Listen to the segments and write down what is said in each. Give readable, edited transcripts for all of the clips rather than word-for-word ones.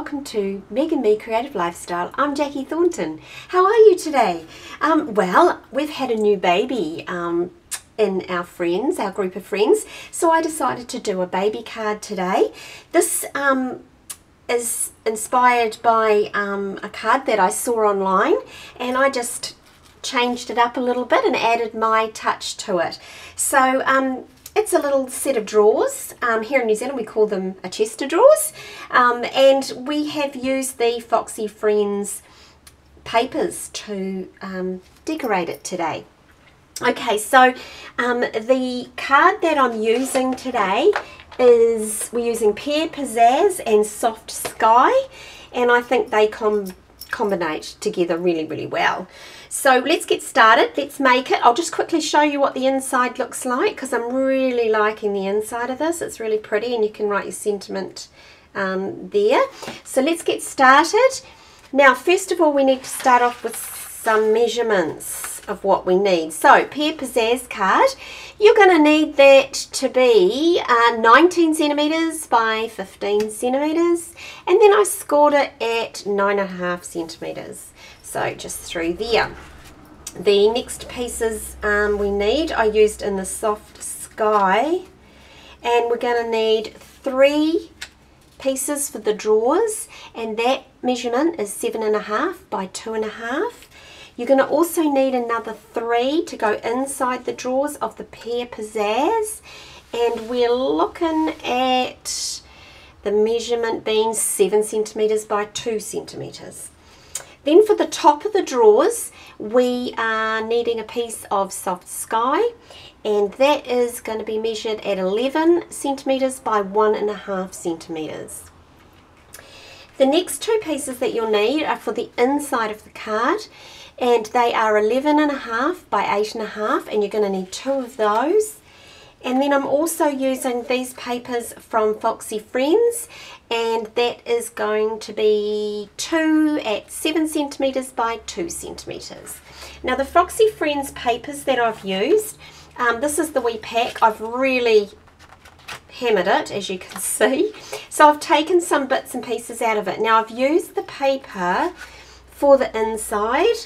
welcome to Meg and Me Creative Lifestyle. I'm Jackie Thornton. How are you today? Well, we've had a new baby in our group of friends, so I decided to do a baby card today. This is inspired by a card that I saw online, and I just changed it up a little bit and added my touch to it. So it's a little set of drawers. Here in New Zealand we call them a chest of drawers, and we have used the Foxy Friends papers to decorate it today. Okay, so the card that I'm using today is, we're using Pear Pizzazz and Soft Sky, and I think they combine together really well. So let's get started. Let's make it. I'll just quickly show you what the inside looks like, because I'm really liking the inside of this. It's really pretty, and you can write your sentiment there. So let's get started. Now, first of all, we need to start off with some measurements of what we need. So Pear Pizzazz card, you're going to need that to be 19 centimeters by 15 centimeters, and then I scored it at 9.5 centimeters. So just through there. The next pieces we need, I used in the Soft Sky, and we're going to need 3 pieces for the drawers, and that measurement is 7.5 by 2.5. You're going to also need another 3 to go inside the drawers of the Pear Pizzazz, and we're looking at the measurement being 7 centimeters by 2 centimeters. Then for the top of the drawers, we are needing a piece of Soft Sky, and that is going to be measured at 11 centimeters by 1.5 centimeters. The next 2 pieces that you'll need are for the inside of the card, and they are 11.5 by 8.5, and you're going to need 2 of those. And then I'm also using these papers from Foxy Friends, and that is going to be 2 at 7 centimeters by 2 centimeters. Now the Foxy Friends papers that I've used, this is the wee pack. I've really hammered it, as you can see. So I've taken some bits and pieces out of it. Now I've used the paper for the inside,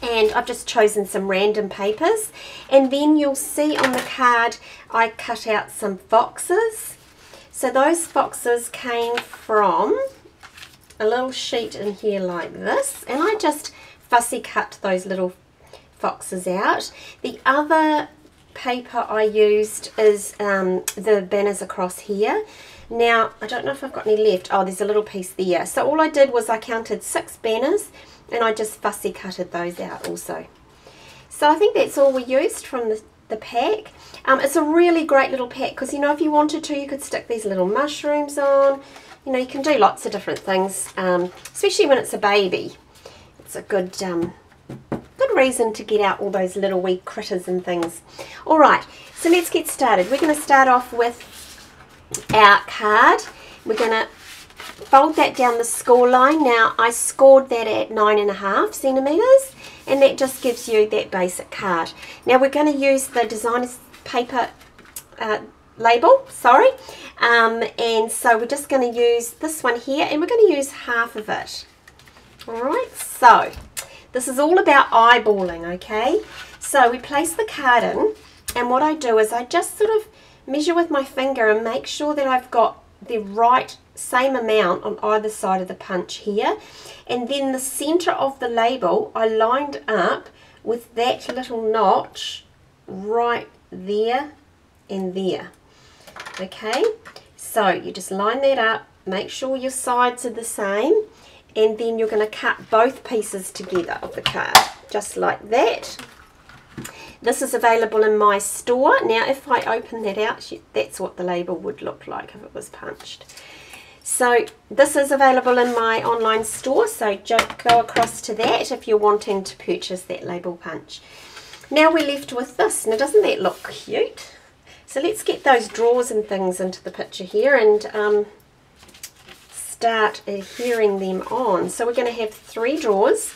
and I've just chosen some random papers, and then you'll see on the card I cut out some foxes. So those foxes came from a little sheet in here like this, and I just fussy cut those little foxes out. The other paper I used is the banners across here. Now I don't know if I've got any left. Oh, there's a little piece there. So all I did was I counted 6 banners, and I just fussy cutted those out also. So I think that's all we used from the pack. It's a really great little pack, because, you know, if you wanted to, you could stick these little mushrooms on. You know, you can do lots of different things, especially when it's a baby. It's a good reason to get out all those little wee critters and things. All right, so let's get started. We're going to start off with our card. We're going to fold that down the score line. Now I scored that at 9.5 centimeters, and that just gives you that basic card. Now we're going to use the designer's paper label, sorry, and so we're just going to use this one here, and we're going to use half of it. Alright, so this is all about eyeballing, okay? So we place the card in, and what I do is I just sort of measure with my finger and make sure that I've got the right same amount on either side of the punch here, and then the center of the label I lined up with that little notch right there and there. Okay, so you just line that up, make sure your sides are the same, and then you're going to cut both pieces together of the card just like that. This is available in my store. Now if I open that out, that's what the label would look like if it was punched. So this is available in my online store, so go across to that if you're wanting to purchase that label punch. Now we're left with this. Now doesn't that look cute? So let's get those drawers and things into the picture here and start adhering them on. So we're going to have 3 drawers,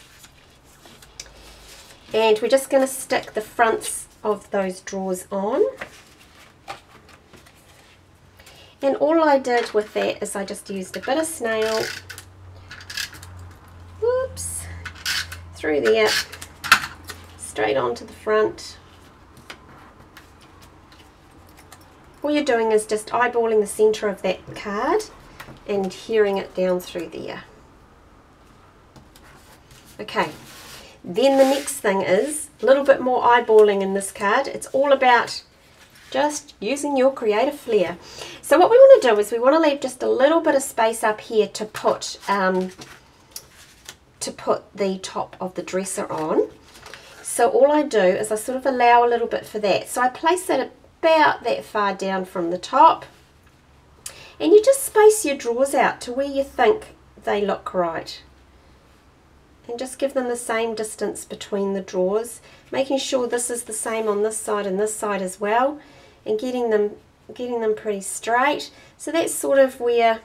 and we're just going to stick the fronts of those drawers on. And all I did with that is I just used a bit of snail, whoops, through there, straight onto the front. All you're doing is just eyeballing the centre of that card and adhering it down through there. Okay, then the next thing is a little bit more eyeballing in this card. It's all about just using your creative flair. So what we want to do is we want to leave just a little bit of space up here to put the top of the dresser on. So all I do is I sort of allow a little bit for that. So I place it about that far down from the top, and you just space your drawers out to where you think they look right, and just give them the same distance between the drawers, making sure this is the same on this side and this side as well, and getting them pretty straight. So that's sort of where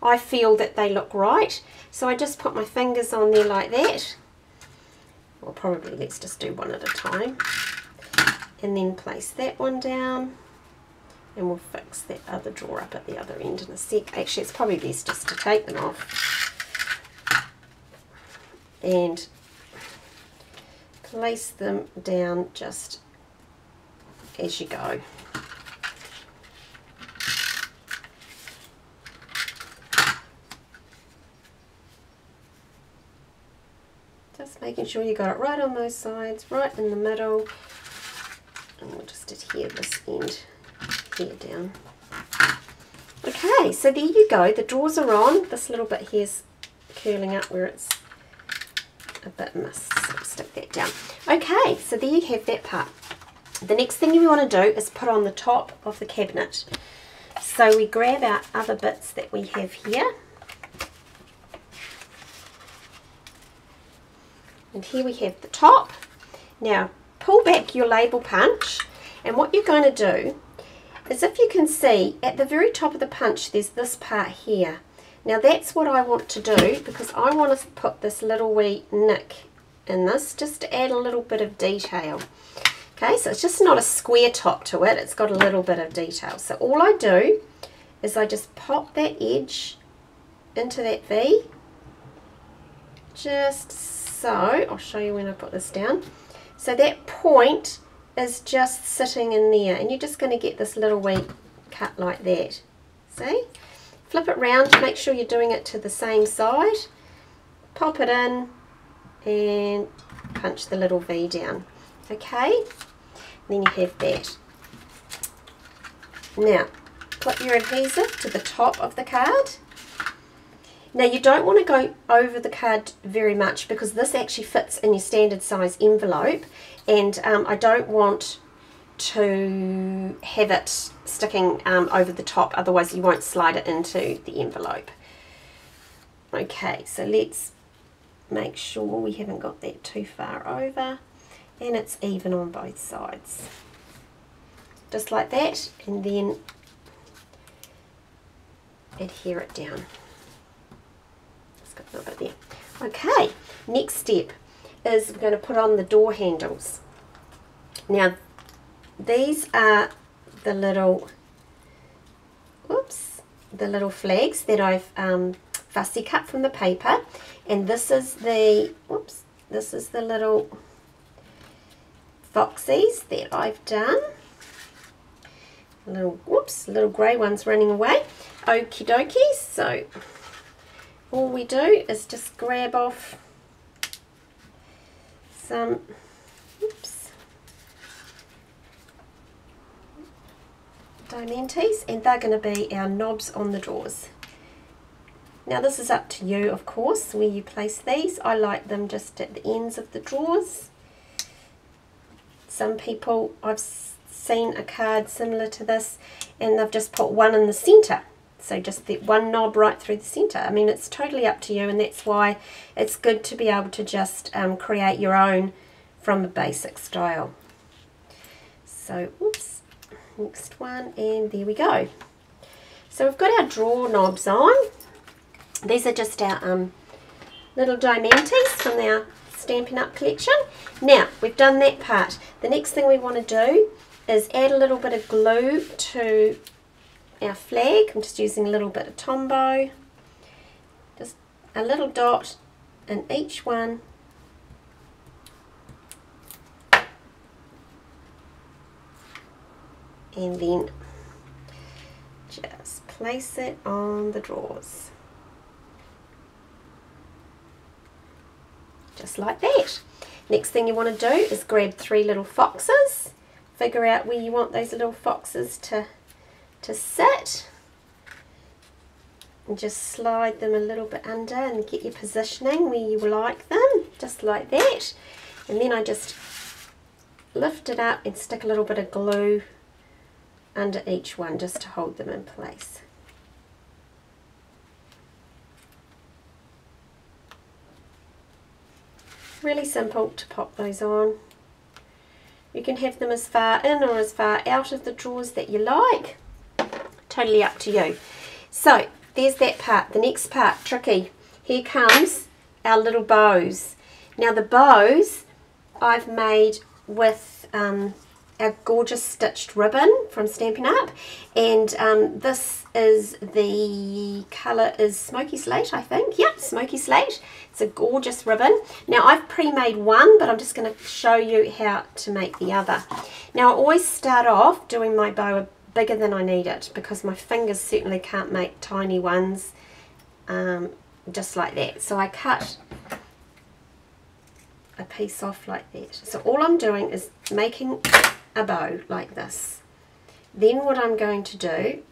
I feel that they look right. So I just put my fingers on there like that. Well, probably let's just do one at a time, and then place that one down, and we'll fix that other drawer up at the other end in a sec. Actually, it's probably best just to take them off and place them down just as you go. Just making sure you got it right on those sides, right in the middle, and we'll just adhere this end here down. Okay, so there you go. The drawers are on. This little bit here's curling up where it's a bit missed, so I'll stick that down. Okay, so there you have that part. The next thing you want to do is put on the top of the cabinet. So we grab our other bits that we have here. And here we have the top. Now pull back your label punch, and what you're going to do is, if you can see at the very top of the punch there's this part here. Now that's what I want to do, because I want to put this little wee nick in this just to add a little bit of detail. Okay, so it's just not a square top to it, it's got a little bit of detail. So all I do is I just pop that edge into that V, just so. I'll show you when I put this down. So that point is just sitting in there, and you're just going to get this little wee cut like that. See? Flip it round, make sure you're doing it to the same side, pop it in and punch the little V down. Okay, then you have that. Now put your adhesive to the top of the card. Now you don't want to go over the card very much, because this actually fits in your standard size envelope, and I don't want to have it sticking over the top, otherwise you won't slide it into the envelope. Okay, so let's make sure we haven't got that too far over, and it's even on both sides. Just like that, and then adhere it down. Got a little bit there. Okay, next step is we're going to put on the door handles. Now these are the little, the little flags that I've fussy cut from the paper, and this is the, this is the little foxies that I've done. Little grey ones running away. Okie dokie. So all we do is just grab off some diamantes, and they're going to be our knobs on the drawers. Now this is up to you, of course, where you place these. I like them just at the ends of the drawers. Some people, I've seen a card similar to this, and they've just put one in the centre. So just the one knob right through the centre. I mean, it's totally up to you, and that's why it's good to be able to just create your own from a basic style. So, next one, and there we go. So we've got our drawer knobs on. These are just our little diamantes from our Stampin' Up collection. Now, we've done that part. The next thing we want to do is add a little bit of glue to our flag. I'm just using a little bit of Tombow, just a little dot in each one, and then just place it on the drawers, just like that. Next thing you want to do is grab 3 little foxes, figure out where you want those little foxes to sit, and just slide them a little bit under and get your positioning where you like them, just like that. And then I just lift it up and stick a little bit of glue under each one just to hold them in place. Really simple to pop those on. You can have them as far in or as far out of the drawers that you like. Totally up to you. So there's that part. The next part, tricky. Here comes our little bows. Now the bows I've made with our gorgeous stitched ribbon from Stampin' Up, and this is, the colour is Smoky Slate, I think. Yep, Smoky Slate. It's a gorgeous ribbon. Now I've pre-made one, but I'm just going to show you how to make the other. Now I always start off doing my bow bigger than I need it, because my fingers certainly can't make tiny ones just like that. So I cut a piece off like that. So all I'm doing is making a bow like this. Then what I'm going to do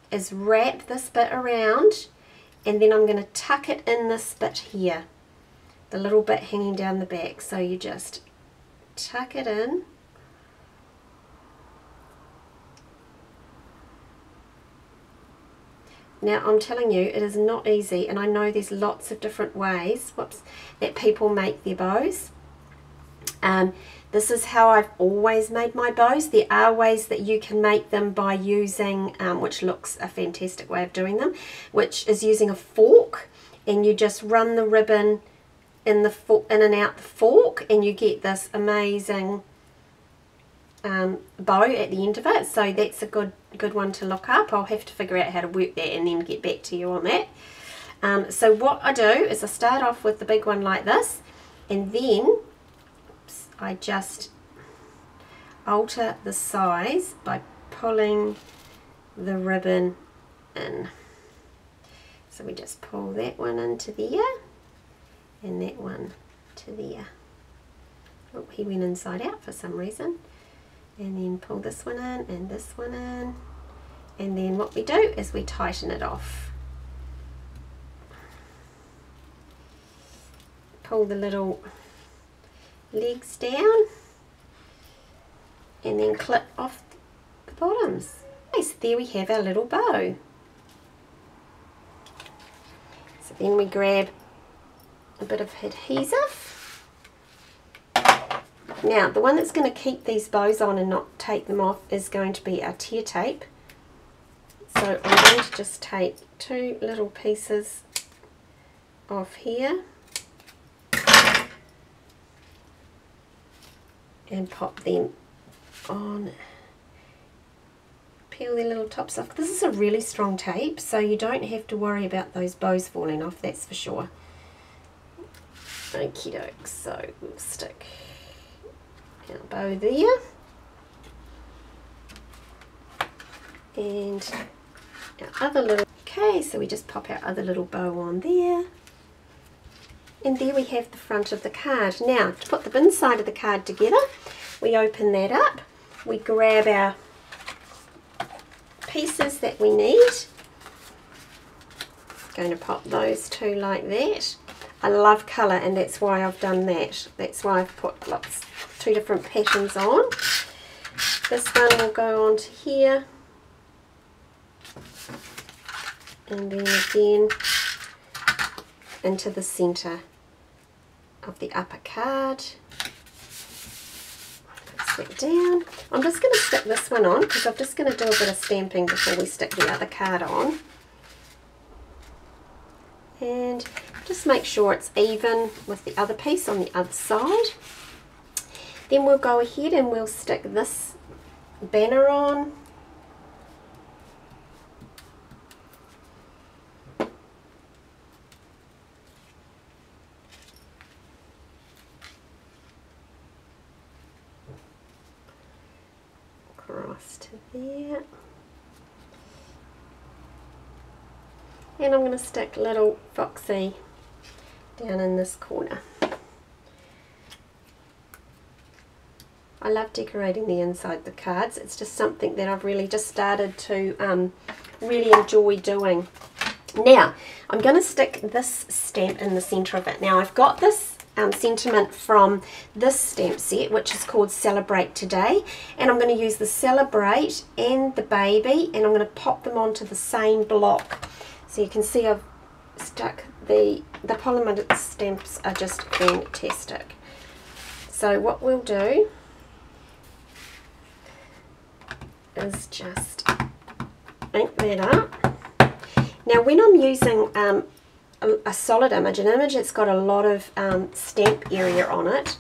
is wrap this bit around, and then I'm going to tuck it in this bit here, the little bit hanging down the back. So you just tuck it in, now I'm telling you, it is not easy, and I know there's lots of different ways that people make their bows. This is how I've always made my bows. There are ways that you can make them by using, which looks a fantastic way of doing them, which is using a fork, and you just run the ribbon in and out the fork, and you get this amazing bow at the end of it. So that's a good one to look up. I'll have to figure out how to work that and then get back to you on that. So what I do is I start off with the big one like this, and then I just alter the size by pulling the ribbon in. So we just pull that one into there and that one to there. Oh, he went inside out for some reason. And then pull this one in and this one in. And then what we do is we tighten it off. Pull the little legs down and then clip off the bottoms. Okay, so there we have our little bow. So then we grab a bit of adhesive. Now the one that's going to keep these bows on and not take them off is going to be our tear tape. So I'm going to just take 2 little pieces off here and pop them on. Peel their little tops off. This is a really strong tape, so you don't have to worry about those bows falling off, that's for sure. Okie doke, so we'll stick our bow there. And our other little, okay, so we just pop our other little bow on there. And there we have the front of the card. Now, to put the inside of the card together, we open that up, we grab our pieces that we need. Going to pop those 2 like that. I love colour, and that's why I've done that. That's why I've put 2 different patterns on. This one will go onto here, and then again into the centre of the upper card. Press that down. I'm just going to stick this one on because I'm just going to do a bit of stamping before we stick the other card on. And just make sure it's even with the other piece on the other side. Then we'll go ahead and we'll stick this banner on. across to there. And I'm going to stick little Foxy down in this corner. I love decorating the inside of the cards. It's just something that I've really just started to really enjoy doing. Now, I'm going to stick this stamp in the centre of it. Now, I've got this sentiment from this stamp set, which is called Celebrate Today. And I'm going to use the Celebrate and the Baby, and I'm going to pop them onto the same block. So you can see I've stuck the polymer stamps are just fantastic. So what we'll do is just ink that up. Now when I'm using a solid image, an image that's got a lot of stamp area on it,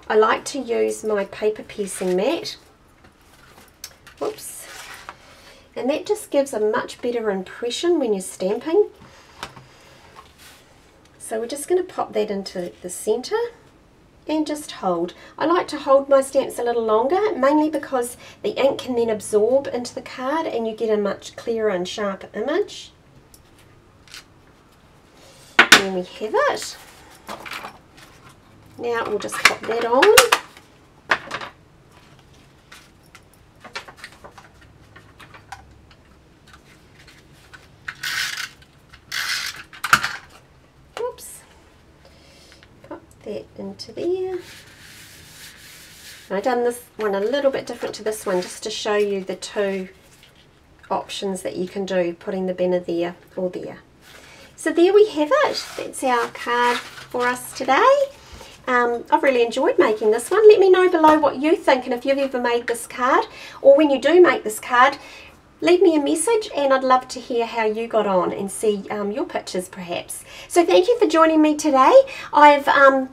I like to use my paper piercing mat. Whoops. And that just gives a much better impression when you're stamping. So we're just going to pop that into the centre and just hold. I like to hold my stamps a little longer, mainly because the ink can then absorb into the card and you get a much clearer and sharper image. And then we have it. Now we'll just pop that on. That into there. I've done this one a little bit different to this one just to show you the two options that you can do, putting the banner there or there. So there we have it. That's our card for us today. I've really enjoyed making this one. Let me know below what you think, and if you've ever made this card, or when you do make this card, leave me a message and I'd love to hear how you got on and see your pictures perhaps. So thank you for joining me today. I've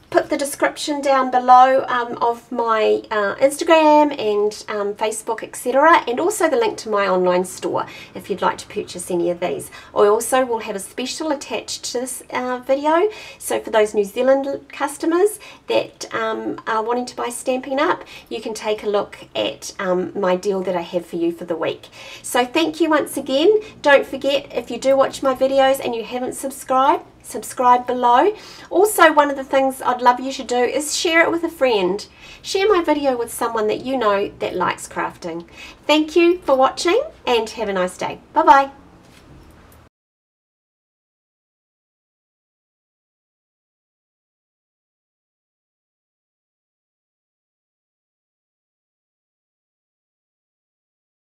put the description down below of my Instagram and Facebook, etc., and also the link to my online store if you'd like to purchase any of these. I also will have a special attached to this video, so for those New Zealand customers that are wanting to buy Stampin' Up, you can take a look at my deal that I have for you for the week. So thank you once again. Don't forget, if you do watch my videos and you haven't subscribed, subscribe below. Also, one of the things I'd love you to do is share it with a friend. Share my video with someone that you know that likes crafting. Thank you for watching and have a nice day. Bye bye.